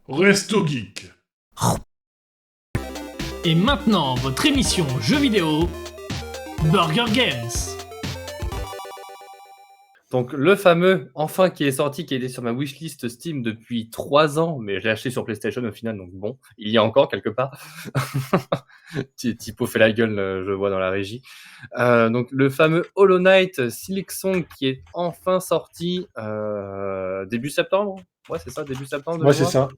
Resto Geek. Et maintenant, votre émission jeux vidéo, Burger Games. Donc le fameux enfin qui est sorti, qui était sur ma wishlist Steam depuis 3 ans, mais je l'ai acheté sur PlayStation au final, donc bon, il y a encore quelque part. Typo fait la gueule, je vois dans la régie. Donc le fameux Hollow Knight Silksong qui est enfin sorti début septembre. Ouais, c'est ça, début septembre. Ouais, c'est ça.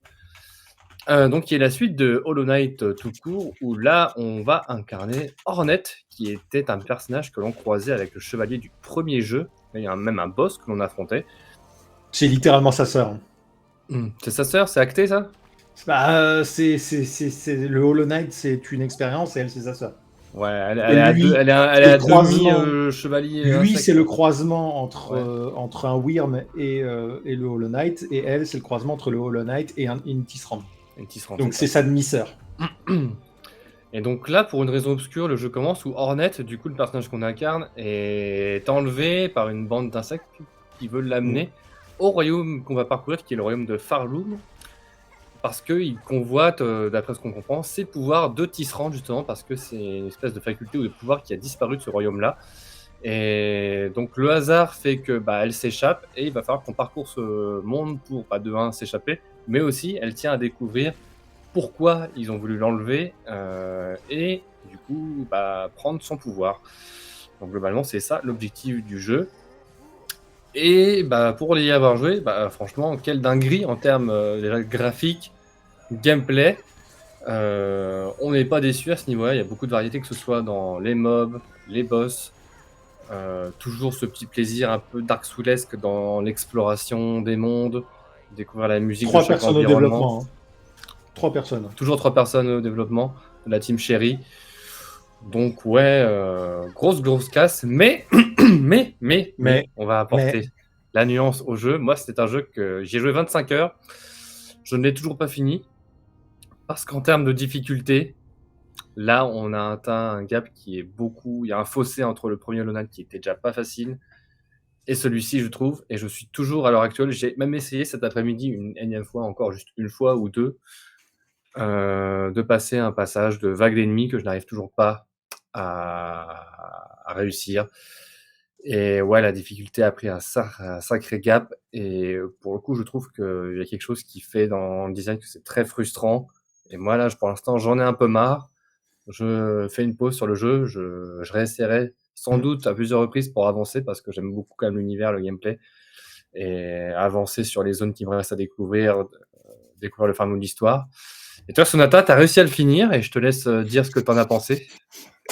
Donc qui est la suite de Hollow Knight tout court, où là on va incarner Hornet, qui était un personnage que l'on croisait avec le chevalier du premier jeu. Il y a même un boss que l'on affrontait. C'est littéralement sa sœur. C'est sa sœur, c'est acté ça? C'est le Hollow Knight, c'est une expérience et elle, c'est sa sœur. Ouais, elle Et est lui, à croisement. demi chevalier. Lui, insecte. c'est le croisement entre, Ouais. entre un Wyrm et le Hollow Knight, et elle, c'est le croisement entre le Hollow Knight et une Tisserand. Une petite rentrée, Donc c'est sa demi-sœur. Et donc là, pour une raison obscure, le jeu commence où Hornet, du coup le personnage qu'on incarne, est enlevé par une bande d'insectes qui veulent l'amener au royaume qu'on va parcourir, qui est le royaume de Farloom, parce qu'il convoite, d'après ce qu'on comprend, ses pouvoirs de Tisserand, justement, parce que c'est une espèce de faculté ou de pouvoir qui a disparu de ce royaume-là. Et donc le hasard fait que elle s'échappe, et il va falloir qu'on parcourt ce monde pour, de un, s'échapper, mais aussi elle tient à découvrir pourquoi ils ont voulu l'enlever, et du coup prendre son pouvoir. Donc globalement c'est ça l'objectif du jeu. Et pour y avoir joué, franchement quelle dinguerie en termes déjà graphiques, gameplay. On n'est pas déçu à ce niveau-là, il y a beaucoup de variétés, que ce soit dans les mobs, les boss. Toujours ce petit plaisir un peu Dark Soulesque dans l'exploration des mondes, découvrir la musique de 3 chaque personnes au environnement. développement. 3 personnes. Toujours 3 personnes au développement de la team Cherry. Donc ouais, grosse casse, mais on va apporter la nuance au jeu. Moi, c'était un jeu que j'ai joué 25 heures. Je ne l'ai toujours pas fini parce qu'en termes de difficulté, là, on a atteint un gap qui est beaucoup. Il y a un fossé entre le premier Hollow Knight qui était déjà pas facile et celui-ci, je trouve. Et je suis toujours à l'heure actuelle. J'ai même essayé cet après-midi une énième fois, encore juste une fois ou deux, de passer un passage de vague d'ennemis que je n'arrive toujours pas à réussir. Et ouais, la difficulté a pris un sacré gap. Et pour le coup, je trouve qu'il y a quelque chose qui fait dans le design que c'est très frustrant. Et moi, là, pour l'instant, j'en ai un peu marre. Je fais une pause sur le jeu. Je réessayerai sans doute à plusieurs reprises pour avancer, parce que j'aime beaucoup quand même l'univers, le gameplay, et avancer sur les zones qui me restent à découvrir le fin mot de l'histoire. Et toi, Sonata, t'as réussi à le finir, et je te laisse dire ce que t'en as pensé.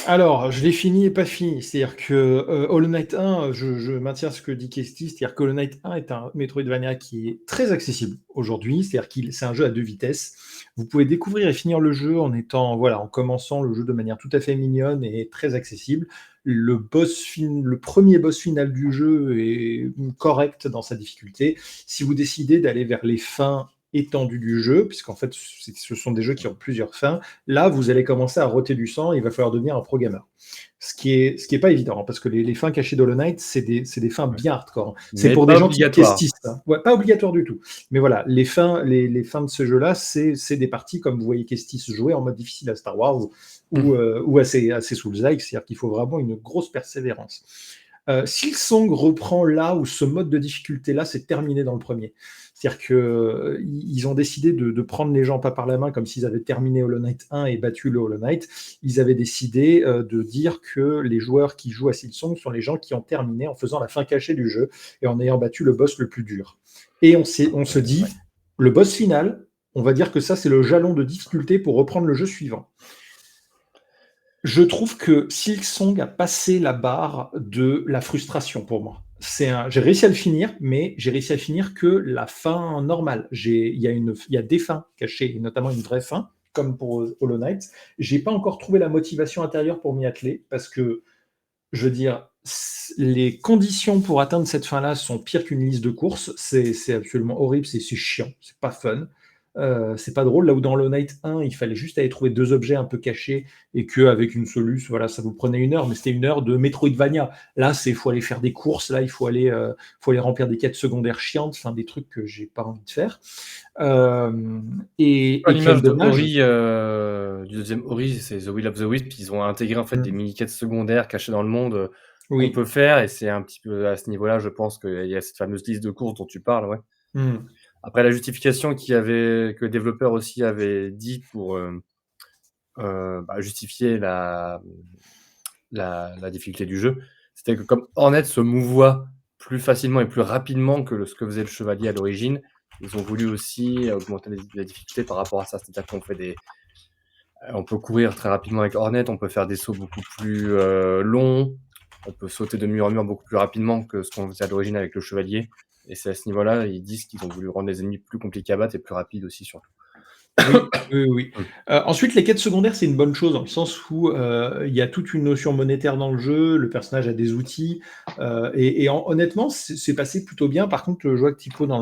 Alors, je l'ai fini et pas fini. C'est-à-dire que Hollow Knight 1, je maintiens ce que dit Kestis, c'est-à-dire que Hollow Knight 1 est un Metroidvania qui est très accessible aujourd'hui, c'est-à-dire que c'est un jeu à 2 vitesses. Vous pouvez découvrir et finir le jeu en commençant le jeu de manière tout à fait mignonne et très accessible. Le premier boss final du jeu est correct dans sa difficulté. Si vous décidez d'aller vers les fins étendues du jeu, puisqu'en fait, ce sont des jeux qui ont plusieurs fins, là, vous allez commencer à roter du sang et il va falloir devenir un pro gamer. Ce qui est pas évident, hein, parce que les fins cachées d'Hollow Knight, c'est des fins bien hardcore. C'est pour des gens qui Kestis. Hein. Ouais, pas obligatoire du tout. Mais voilà, les fins de ce jeu-là, c'est des parties comme vous voyez Kestis jouer en mode difficile à Star Wars ou assez Souls-like, c'est-à-dire qu'il faut vraiment une grosse persévérance. Silksong reprend là où ce mode de difficulté-là s'est terminé dans le premier. C'est-à-dire qu'ils ont décidé de prendre les gens pas par la main comme s'ils avaient terminé Hollow Knight 1 et battu le Hollow Knight. Ils avaient décidé de dire que les joueurs qui jouent à Silksong sont les gens qui ont terminé en faisant la fin cachée du jeu et en ayant battu le boss le plus dur. Et on se dit, le boss final, on va dire que ça, c'est le jalon de difficulté pour reprendre le jeu suivant. Je trouve que Silksong a passé la barre de la frustration pour moi. J'ai réussi à le finir, mais j'ai réussi à finir que la fin normale. Il y a des fins cachées, et notamment une vraie fin, comme pour Hollow Knight. J'ai pas encore trouvé la motivation intérieure pour m'y atteler, parce que, je veux dire, les conditions pour atteindre cette fin-là sont pires qu'une liste de courses. C'est absolument horrible, c'est chiant, c'est pas fun. c'est pas drôle. Là où dans Hollow Knight 1, il fallait juste aller trouver 2 objets un peu cachés et qu'avec une soluce, voilà, ça vous prenait 1 heure, mais c'était 1 heure de Metroidvania. Là, il faut aller faire des courses, là, il faut aller remplir des quêtes secondaires chiantes, enfin des trucs que j'ai pas envie de faire. Et À l'image quel de dommage. Ori, du deuxième Ori, c'est The Will of the Wisp, ils ont intégré en fait des mini-quêtes secondaires cachées dans le monde qu'on Oui. peut faire, et c'est un petit peu à ce niveau-là, je pense qu'il y a cette fameuse liste de courses dont tu parles, ouais. Mm. Après, la justification que le développeur aussi avait dit pour justifier la difficulté du jeu, c'était que comme Hornet se mouvoit plus facilement et plus rapidement que ce que faisait le chevalier à l'origine, ils ont voulu aussi augmenter la difficulté par rapport à ça. C'est-à-dire on peut courir très rapidement avec Hornet, on peut faire des sauts beaucoup plus longs, on peut sauter de mur en mur beaucoup plus rapidement que ce qu'on faisait à l'origine avec le chevalier. Et c'est à ce niveau-là, ils disent qu'ils ont voulu rendre les ennemis plus compliqués à battre et plus rapides aussi, surtout. Oui. Ensuite, les quêtes secondaires, c'est une bonne chose dans le sens où il y a toute une notion monétaire dans le jeu, le personnage a des outils, honnêtement, c'est passé plutôt bien. Par contre, je vois que Typo dans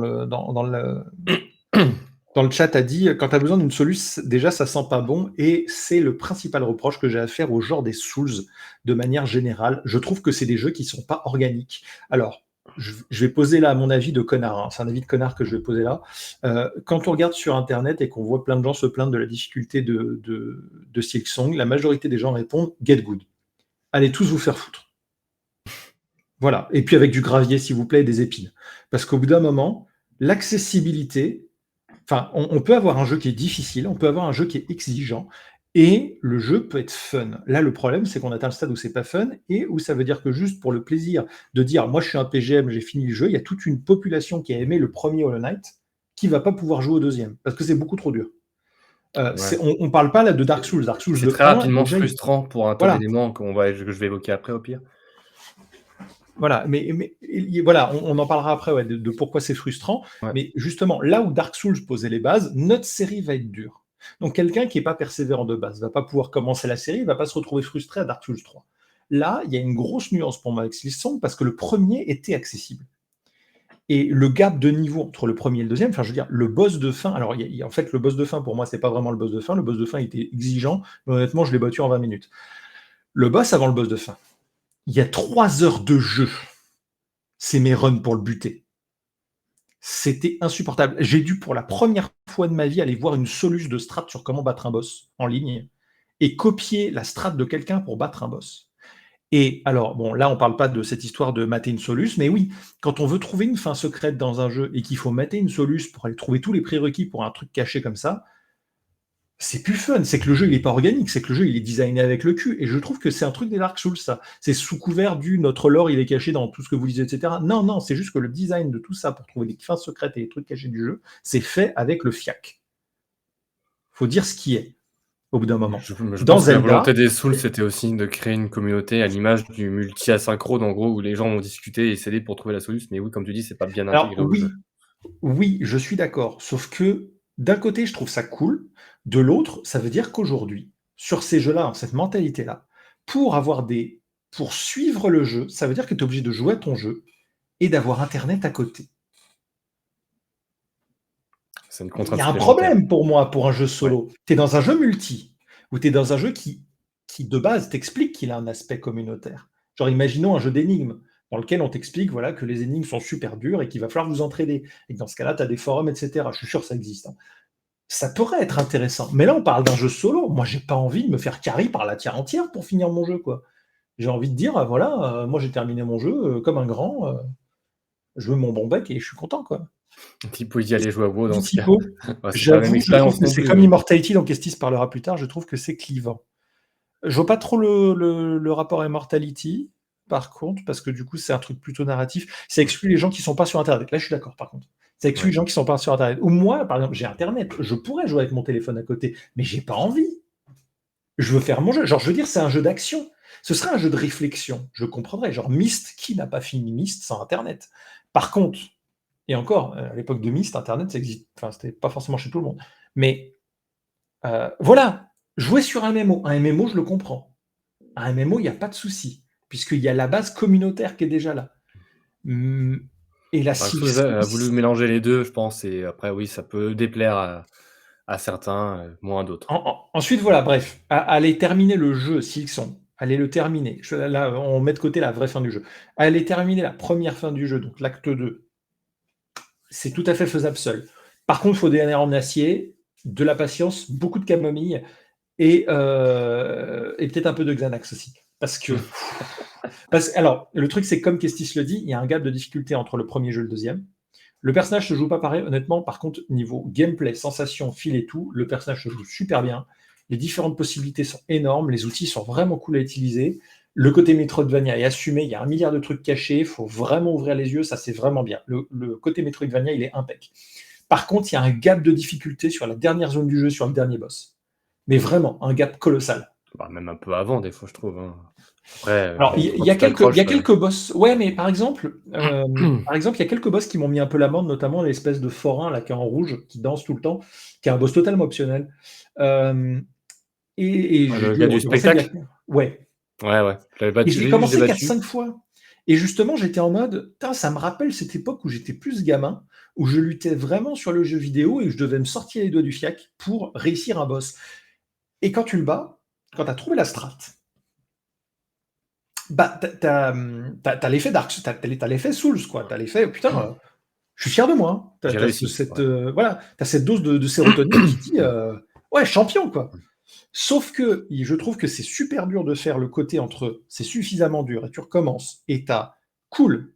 le chat a dit quand tu as besoin d'une soluce, déjà ça sent pas bon, et c'est le principal reproche que j'ai à faire au genre des Souls de manière générale. Je trouve que c'est des jeux qui sont pas organiques. Alors, je vais poser là mon avis de connard, hein. C'est un avis de connard que je vais poser là. Quand on regarde sur internet et qu'on voit plein de gens se plaindre de la difficulté de Silksong, la majorité des gens répondent get good. Allez tous vous faire foutre. Voilà. Et puis avec du gravier, s'il vous plaît, et des épines. Parce qu'au bout d'un moment, l'accessibilité. Enfin, on peut avoir un jeu qui est difficile, on peut avoir un jeu qui est exigeant, et le jeu peut être fun. Là, le problème, c'est qu'on atteint le stade où c'est pas fun, et où ça veut dire que juste pour le plaisir de dire, moi je suis un PGM, j'ai fini le jeu, il y a toute une population qui a aimé le premier Hollow Knight, qui va pas pouvoir jouer au deuxième, parce que c'est beaucoup trop dur. Ouais. On parle pas là de Dark Souls. Dark Souls C'est le très 1, rapidement déjà, frustrant pour un tas voilà. d'éléments que je vais évoquer après au pire. Voilà, mais voilà, on en parlera après de pourquoi c'est frustrant. Ouais. Mais justement, là où Dark Souls posait les bases, notre série va être dure. Donc quelqu'un qui n'est pas persévérant de base va pas pouvoir commencer la série, il va pas se retrouver frustré à Dark Souls 3. Là, il y a une grosse nuance pour moi avec Silksong parce que le premier était accessible. Et le gap de niveau entre le premier et le deuxième, enfin je veux dire, le boss de fin, alors en fait le boss de fin pour moi c'est pas vraiment le boss de fin, le boss de fin était exigeant, mais honnêtement je l'ai battu en 20 minutes. Le boss avant le boss de fin, il y a 3 heures de jeu. C'est mes runs pour le buter. C'était insupportable. J'ai dû pour la première fois de ma vie aller voir une soluce de strat sur comment battre un boss en ligne et copier la strat de quelqu'un pour battre un boss. Et alors, bon, là, on parle pas de cette histoire de mater une soluce, mais oui, quand on veut trouver une fin secrète dans un jeu et qu'il faut mater une soluce pour aller trouver tous les prérequis pour un truc caché comme ça, c'est plus fun, c'est que le jeu il est pas organique, c'est que le jeu il est designé avec le cul, et je trouve que c'est un truc des Dark Souls ça. C'est sous couvert du notre lore il est caché dans tout ce que vous lisez, etc. Non, c'est juste que le design de tout ça pour trouver des fins secrètes et les trucs cachés du jeu, c'est fait avec le fiac. Faut dire ce qui est, au bout d'un moment. Je Dans pense que la Zelda, volonté des Souls, c'était aussi de créer une communauté à l'image du multi-asynchrone, en gros, où les gens vont discuter et s'aider pour trouver la solution. Mais oui, comme tu dis, c'est pas bien alors intégré au jeu. oui, je suis d'accord, sauf que d'un côté je trouve ça cool, de l'autre ça veut dire qu'aujourd'hui, sur ces jeux-là, cette mentalité-là, pour suivre le jeu, ça veut dire que tu es obligé de jouer à ton jeu et d'avoir Internet à côté. C'est une Il contrainte y a un supplémentaire. problème pour moi pour un jeu solo. Tu es dans un jeu multi, ou tu es dans un jeu qui de base t'explique qu'il a un aspect communautaire. Genre imaginons un jeu d'énigmes dans lequel on t'explique voilà, que les énigmes sont super dures et qu'il va falloir vous entraider. Et que dans ce cas-là, tu as des forums, etc. Je suis sûr que ça existe, hein. Ça pourrait être intéressant. Mais là, on parle d'un jeu solo. Moi, j'ai pas envie de me faire carry par la tiers entière pour finir mon jeu, quoi. J'ai envie de dire, voilà, moi j'ai terminé mon jeu comme un grand, je veux mon bon bec et je suis content, quoi. Typo, y aller jouer à WoW dans Dit ce cas. Typo, Ouais, c'est pas la même j'avoue, je trouve expérience que non c'est plus. comme Mais... Immortality, dont Kestis parlera plus tard, je trouve que c'est clivant. Je vois pas trop le rapport à Immortality, par contre, parce que du coup, c'est un truc plutôt narratif. Ça exclut les gens qui sont pas sur Internet. Là, je suis d'accord, par contre. Ça exclut Ouais. les gens qui sont pas sur Internet. Ou moi, par exemple, j'ai Internet. Je pourrais jouer avec mon téléphone à côté, mais j'ai pas envie. Je veux faire mon jeu. Genre, je veux dire, c'est un jeu d'action. Ce serait un jeu de réflexion. Je comprendrais. Genre, Myst, qui n'a pas fini Myst sans Internet? Par contre, et encore, à l'époque de Myst, Internet, ça existe. Enfin, c'était pas forcément chez tout le monde. Mais voilà, jouer sur un MMO. Un MMO, je le comprends. Un MMO, il n'y a pas de souci, puisqu'il y a la base communautaire qui est déjà là. Et la Dark Souls a voulu Silksong, mélanger les deux, je pense, et après, oui, ça peut déplaire à certains, moins à d'autres. ensuite, voilà, bref, allez terminer le jeu Silksong. Allez le terminer. Là, on met de côté la vraie fin du jeu. Allez terminer la première fin du jeu, donc l'acte 2. C'est tout à fait faisable seul. Par contre, il faut des nerfs en acier, de la patience, beaucoup de camomille et peut-être un peu de Xanax aussi. Alors, le truc, c'est comme Kestis le dit, il y a un gap de difficulté entre le premier jeu et le deuxième. Le personnage se joue pas pareil, honnêtement. Par contre, niveau gameplay, sensation, fil et tout, le personnage se joue super bien. Les différentes possibilités sont énormes, les outils sont vraiment cool à utiliser. Le côté Metroidvania est assumé, il y a un milliard de trucs cachés, il faut vraiment ouvrir les yeux, ça c'est vraiment bien. Le côté Metroidvania, il est impec. Par contre, il y a un gap de difficulté sur la dernière zone du jeu, sur le dernier boss. Mais vraiment, un gap colossal. Bah, même un peu avant, des fois, je trouve. Hein. Après, Alors, il quand y a tu t'accroches, quelques boss. Ouais, mais par exemple, il y a quelques boss qui m'ont mis un peu l'amende, notamment l'espèce de forain là qui est en rouge, qui danse tout le temps, qui est un boss totalement optionnel. Euh, je le dis, gars du en fait, spectacle? ouais. Ouais, je l'avais Et battu, je l'ai j'ai vu, je l'ai commencé battu. 4-5 fois. Et justement, j'étais en mode, putain, ça me rappelle cette époque où j'étais plus gamin, où je luttais vraiment sur le jeu vidéo et où je devais me sortir les doigts du fiac pour réussir un boss. Et quand tu le bats, quand tu as trouvé la strat, bah, t'as l'effet Dark, t'as l'effet Souls, quoi. T'as l'effet, putain, je suis fier de moi. Hein. J'ai réussi. Ouais. Voilà, t'as cette dose de sérotonine qui dit, ouais, champion, quoi. Sauf que je trouve que c'est super dur de faire le côté entre c'est suffisamment dur et tu recommences et t'as cool,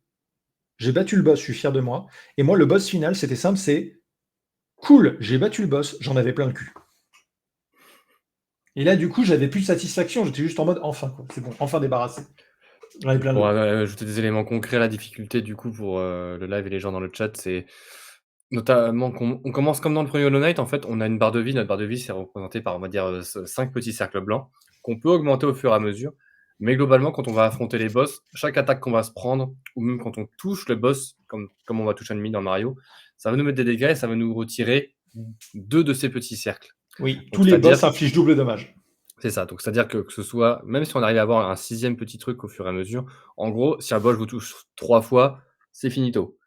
j'ai battu le boss, je suis fier de moi. Et moi, le boss final, c'était simple, c'est cool, j'ai battu le boss, j'en avais plein le cul. Et là, du coup, j'avais plus de satisfaction, j'étais juste en mode enfin, quoi. C'est bon, enfin débarrassé. J'en avais plein le Pour cul. ajouter des éléments concrets, la difficulté, du coup, pour le live et les gens dans le chat, c'est notamment qu'on on commence comme dans le premier Hollow Knight, en fait, on a une barre de vie. Notre barre de vie, c'est représenté par, on va dire, 5 petits cercles blancs, qu'on peut augmenter au fur et à mesure. Mais globalement, quand on va affronter les boss, chaque attaque qu'on va se prendre, ou même quand on touche le boss, comme on va toucher un ennemi dans Mario, ça va nous mettre des dégâts et ça va nous retirer 2 de ces petits cercles. Oui, Donc tous les c'est-à-dire boss infligent double dommage. c'est ça, donc c'est-à-dire que ce soit même si on arrive à avoir un 6e petit truc au fur et à mesure, en gros, si un boss vous touche 3 fois, c'est finito.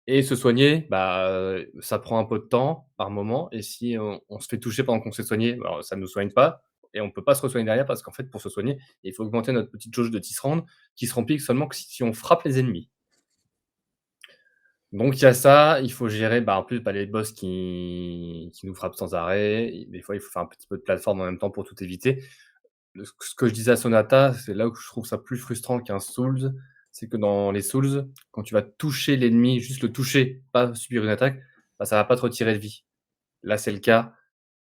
Et se soigner, bah, ça prend un peu de temps par moment, et si on se fait toucher pendant qu'on s'est soigné, bah, ça ne nous soigne pas et on peut pas se re-soigner derrière parce qu'en fait, pour se soigner, il faut augmenter notre petite jauge de Tisserand qui se remplit seulement que si on frappe les ennemis. Donc il y a ça, il faut gérer, bah, en plus, bah, les boss qui nous frappent sans arrêt. Et des fois, il faut faire un petit peu de plateforme en même temps pour tout éviter. Ce que je disais à Sonata, c'est là où je trouve ça plus frustrant qu'un Souls, c'est que dans les Souls, quand tu vas toucher l'ennemi, juste le toucher, pas subir une attaque, bah, ça va pas te retirer de vie. Là, c'est le cas,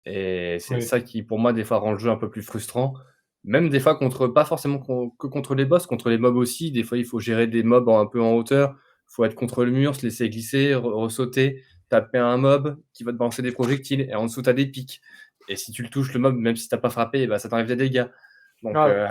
et c'est Oui. ça qui, pour moi, des fois, rend le jeu un peu plus frustrant. Même des fois contre, pas forcément que contre les boss, contre les mobs aussi. Des fois, il faut gérer des mobs un peu en hauteur. Il faut être contre le mur, se laisser glisser, ressauter, taper un mob qui va te balancer des projectiles, et en dessous, tu as des pics. Et si tu le touches, le mob, même si t'as pas frappé, bah, ça t'enlève des dégâts. Donc, Ah ouais.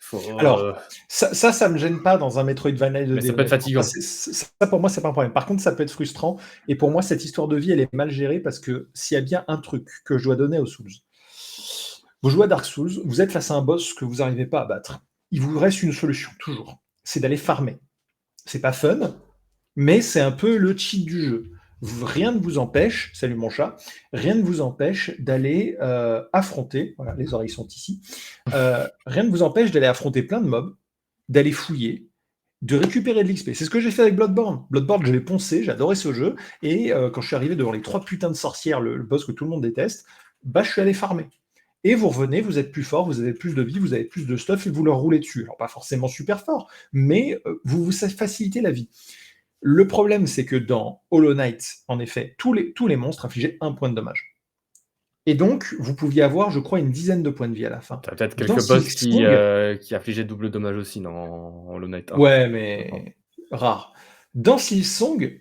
faut, Alors, ça me gêne pas dans un Metroidvania mais 2D. ça peut être Honnêtement. fatigant. Ça, pour moi, c'est pas un problème. Par contre, ça peut être frustrant. Et pour moi, cette histoire de vie, elle est mal gérée parce que s'il y a bien un truc que je dois donner aux Souls, vous jouez à Dark Souls, vous êtes face à un boss que vous n'arrivez pas à battre. Il vous reste une solution, toujours. C'est d'aller farmer. C'est pas fun, mais c'est un peu le cheat du jeu. Rien ne vous empêche, salut mon chat, rien ne vous empêche d'aller affronter, voilà, les oreilles sont ici, rien ne vous empêche d'aller affronter plein de mobs, d'aller fouiller, de récupérer de l'XP. C'est ce que j'ai fait avec Bloodborne. Bloodborne, je l'ai poncé, j'adorais ce jeu, et quand je suis arrivé devant les 3 putains de sorcières, le boss que tout le monde déteste, bah je suis allé farmer. Et vous revenez, vous êtes plus fort, vous avez plus de vie, vous avez plus de stuff, et vous leur roulez dessus. Alors pas forcément super fort, mais vous vous facilitez la vie. Le problème, c'est que dans Hollow Knight, en effet, tous les monstres infligeaient 1 point de dommage. Et donc, vous pouviez avoir, je crois, une dizaine de points de vie à la fin. T'as peut-être Dans quelques boss Silksong, qui affligeaient double dommage aussi dans Hollow Knight 1. ouais, mais rare. Dans Silksong,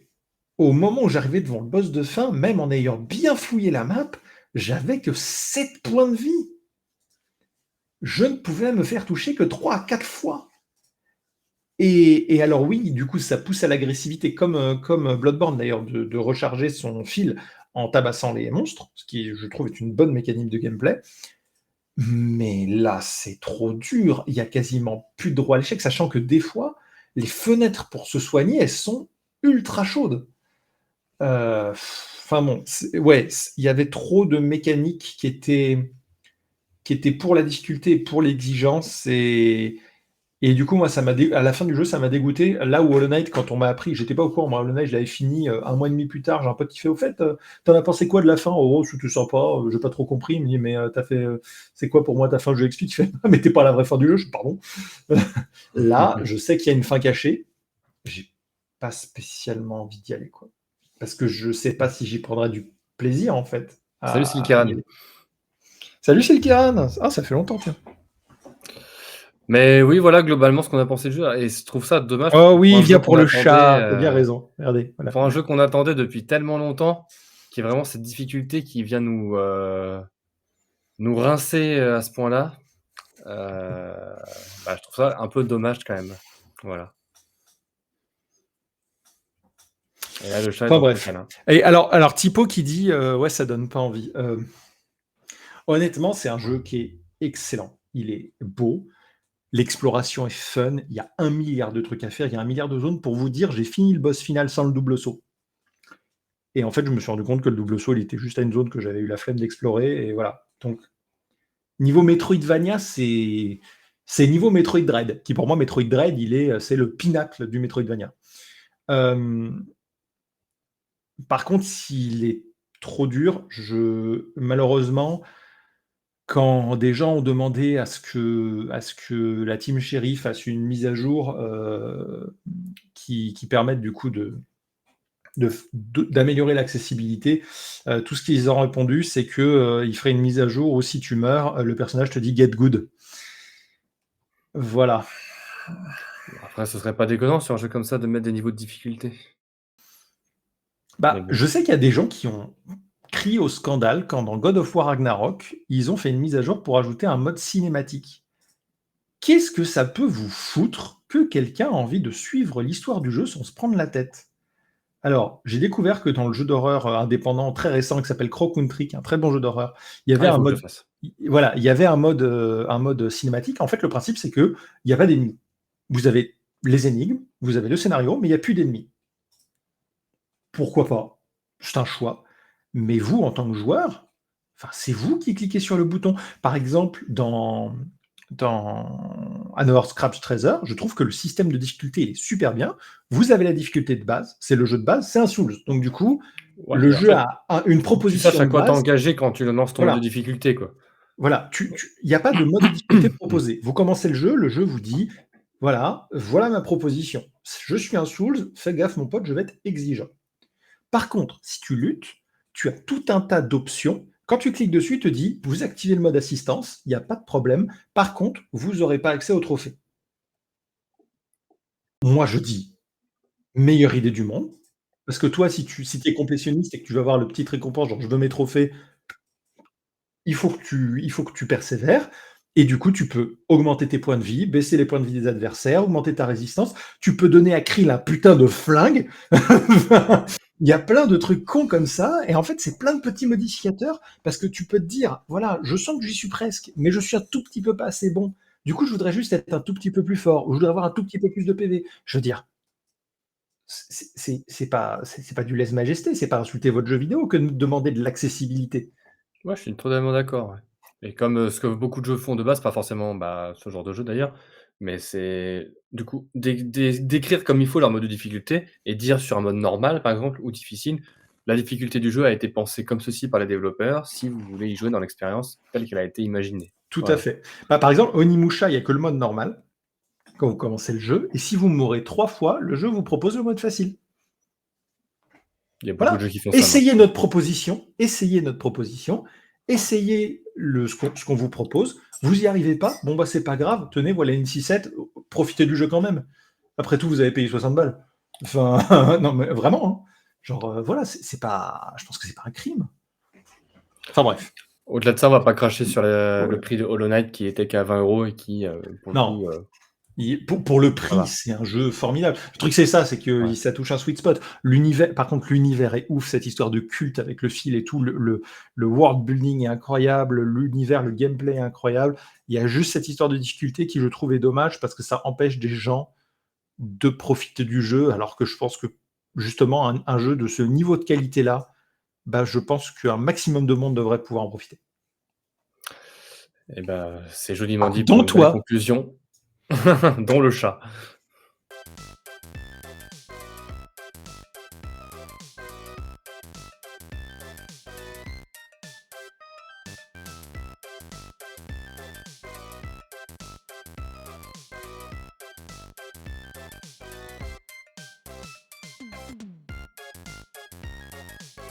au moment où j'arrivais devant le boss de fin, même en ayant bien fouillé la map, j'avais que 7 points de vie. Je ne pouvais me faire toucher que 3 à 4 fois. Et alors oui, du coup, ça pousse à l'agressivité, comme Bloodborne d'ailleurs, de recharger son fil en tabassant les monstres, ce qui, je trouve, est une bonne mécanique de gameplay. Mais là, c'est trop dur. Il y a quasiment plus de droit à l'échec, sachant que des fois, les fenêtres pour se soigner, elles sont ultra chaude. Enfin bon, ouais, il y avait trop de mécaniques qui étaient pour la difficulté et pour l'exigence. Et du coup, moi, à la fin du jeu, ça m'a dégoûté. Là où Hollow Knight, quand on m'a appris, j'étais pas au courant, moi, Hollow Knight, je l'avais fini un mois et demi plus tard. J'ai un pote qui fait, au fait, t'en as pensé quoi de la fin? Oh, c'était sympa, j'ai pas trop compris. Il me dit, mais c'est quoi pour moi ta fin? Je lui explique, il fait, ah, mais t'es pas à la vraie fin du jeu, je fais, pardon. Là, je sais qu'il y a une fin cachée. J'ai pas spécialement envie d'y aller, quoi. Parce que je sais pas si j'y prendrai du plaisir, en fait, Salut à y Silkiran. aller. Salut, c'est le Kiran. Ah, ça fait longtemps, tiens. Mais oui, voilà globalement ce qu'on a pensé du jeu. Et je trouve ça dommage Oh pour oui, un il jeu vient pour qu'on le attendait, chat. T'as bien raison. Regardez, voilà. pour un jeu qu'on attendait depuis tellement longtemps, qui est vraiment cette difficulté qui vient nous rincer à ce point-là. Je trouve ça un peu dommage quand même. Voilà. Et là, le chat est Enfin en bref. câlin. Et alors Typo qui dit ouais, ça donne pas envie. Honnêtement, c'est un jeu qui est excellent. Il est beau. L'exploration est fun. Il y a 1 milliard de trucs à faire. Il y a 1 milliard de zones. Pour vous dire, j'ai fini le boss final sans le double saut. Et en fait, je me suis rendu compte que le double saut, il était juste à une zone que j'avais eu la flemme d'explorer. Et voilà. Donc, niveau Metroidvania, c'est niveau Metroid Dread, qui pour moi, Metroid Dread, c'est le pinacle du Metroidvania. Par contre, s'il est trop dur, malheureusement, quand des gens ont demandé à ce que la team Cherry fasse une mise à jour qui permette du coup d'améliorer l'accessibilité, tout ce qu'ils ont répondu, c'est qu'ils feraient une mise à jour où si tu meurs, le personnage te dit get good. Voilà. Après, ce serait pas déconnant sur un jeu comme ça de mettre des niveaux de difficulté. Mais bon. Je sais qu'il y a des gens qui ont crié au scandale quand dans God of War Ragnarok, ils ont fait une mise à jour pour ajouter un mode cinématique. Qu'est-ce que ça peut vous foutre que quelqu'un a envie de suivre l'histoire du jeu sans se prendre la tête? Alors, j'ai découvert que dans le jeu d'horreur indépendant très récent qui s'appelle Crow Country, qui est un très bon jeu d'horreur, il y avait Il un faut que je le mode, fasse. voilà, il y avait un mode cinématique. En fait, le principe, c'est que il n'y a pas d'ennemis. Vous avez les énigmes, vous avez le scénario, mais il n'y a plus d'ennemis. Pourquoi pas? C'est un choix. Mais vous, en tant que joueur, c'est vous qui cliquez sur le bouton. Par exemple, dans Another Scratch Treasure, je trouve que le système de difficulté il est super bien. Vous avez la difficulté de base, c'est le jeu de base, c'est un Souls. Donc du coup, Ouais, le mais en jeu fait, a une tu saches proposition à de quoi base. t'engager quand tu lances ton mode de Voilà. difficulté, quoi. Voilà, il n'y a pas de mode de difficulté proposé. Vous commencez le jeu vous dit, voilà ma proposition. Je suis un Souls, fais gaffe mon pote, je vais être exigeant. Par contre, si tu luttes, tu as tout un tas d'options. Quand tu cliques dessus, il te dit, vous activez le mode assistance, il n'y a pas de problème. Par contre, vous n'aurez pas accès au trophée. Moi, je dis, meilleure idée du monde. Parce que toi, si tu es complétionniste et que tu vas avoir le petit récompense, genre je veux mes trophées, il faut que tu persévères. Et du coup, tu peux augmenter tes points de vie, baisser les points de vie des adversaires, augmenter ta résistance. Tu peux donner à Krill un putain de flingue. Il y a plein de trucs cons comme ça. Et en fait, c'est plein de petits modificateurs parce que tu peux te dire, voilà, je sens que j'y suis presque, mais je suis un tout petit peu pas assez bon. Du coup, je voudrais juste être un tout petit peu plus fort, ou je voudrais avoir un tout petit peu plus de PV. Je veux dire, c'est pas du lèse-majesté, c'est pas insulter votre jeu vidéo que de demander de l'accessibilité. Ouais, je suis totalement d'accord, ouais. Et comme, ce que beaucoup de jeux font de base, pas forcément, ce genre de jeu d'ailleurs, mais c'est du coup décrire comme il faut leur mode de difficulté et dire sur un mode normal, par exemple, ou difficile: «La difficulté du jeu a été pensée comme ceci par les développeurs, si vous voulez y jouer dans l'expérience telle qu'elle a été imaginée». Tout à Voilà. fait. Par exemple, Onimusha, il n'y a que le mode normal quand vous commencez le jeu, et si vous mourrez 3 fois, le jeu vous propose le mode facile. Il y a beaucoup de Voilà. jeux qui font ça Essayez maintenant. notre proposition, essayez ce qu'on vous propose. Vous y arrivez pas, bon bah c'est pas grave, tenez, voilà une 6-7, profitez du jeu quand même. Après tout, vous avez payé 60 balles. Enfin, non mais vraiment, hein. Genre voilà, c'est pas, je pense que c'est pas un crime. Enfin bref. Au-delà de ça, on va pas cracher sur le prix de Hollow Knight qui était qu'à 20 € et qui, pour le Non. coup, Pour le prix, voilà. c'est un jeu formidable. Le truc, c'est ça, c'est que Ouais. ça touche un sweet spot. L'univers, par contre, l'univers est ouf, cette histoire de culte avec le fil et tout. Le world building est incroyable, l'univers, le gameplay est incroyable. Il y a juste cette histoire de difficulté qui, je trouve, est dommage parce que ça empêche des gens de profiter du jeu, alors que je pense que justement un jeu de ce niveau de qualité-là, bah, je pense qu'un maximum de monde devrait pouvoir en profiter. Et ben, c'est joliment dit Dont pour une belle toi. conclusion, dont le chat.